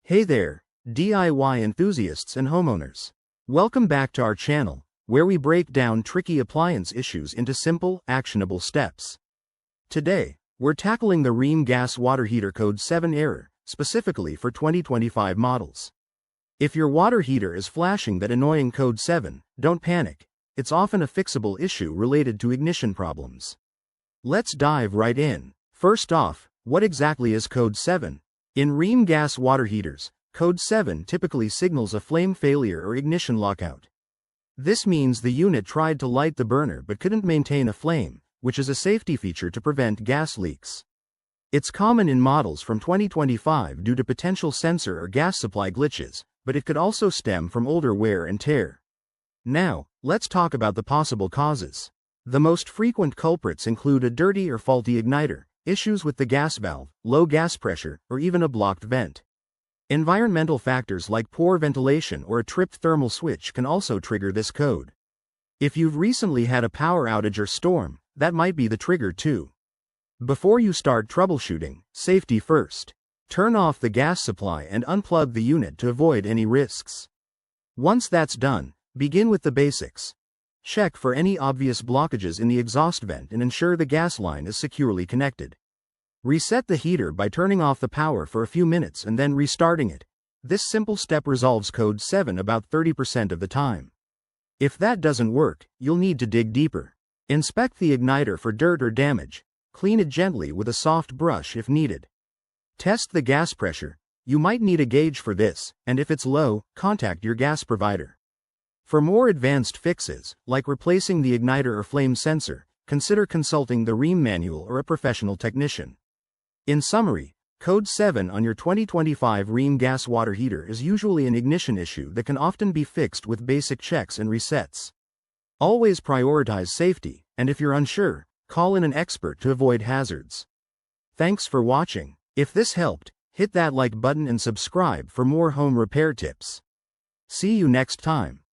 Hey there, DIY enthusiasts and homeowners. Welcome back to our channel, where we break down tricky appliance issues into simple, actionable steps. Today, we're tackling the Rheem gas water heater code 7 error, specifically for 2025 models. If your water heater is flashing that annoying code 7, don't panic. It's often a fixable issue related to ignition problems. Let's dive right in. First off, what exactly is code 7? In Rheem gas water heaters, code 7 typically signals a flame failure or ignition lockout. This means the unit tried to light the burner but couldn't maintain a flame, which is a safety feature to prevent gas leaks. It's common in models from 2025 due to potential sensor or gas supply glitches, but it could also stem from older wear and tear. Now, let's talk about the possible causes. The most frequent culprits include a dirty or faulty igniter, issues with the gas valve, low gas pressure, or even a blocked vent. Environmental factors like poor ventilation or a tripped thermal switch can also trigger this code. If you've recently had a power outage or storm, that might be the trigger too. Before you start troubleshooting, safety first. Turn off the gas supply and unplug the unit to avoid any risks. Once that's done, begin with the basics. Check for any obvious blockages in the exhaust vent and ensure the gas line is securely connected. Reset the heater by turning off the power for a few minutes and then restarting it. This simple step resolves code 7 about 30% of the time. If that doesn't work, you'll need to dig deeper. Inspect the igniter for dirt or damage. Clean it gently with a soft brush if needed. Test the gas pressure. You might need a gauge for this, and if it's low, contact your gas provider. For more advanced fixes, like replacing the igniter or flame sensor, consider consulting the Rheem manual or a professional technician. In summary, code 7 on your 2025 Rheem gas water heater is usually an ignition issue that can often be fixed with basic checks and resets. Always prioritize safety, and if you're unsure, call in an expert to avoid hazards. Thanks for watching. If this helped, hit that like button and subscribe for more home repair tips. See you next time.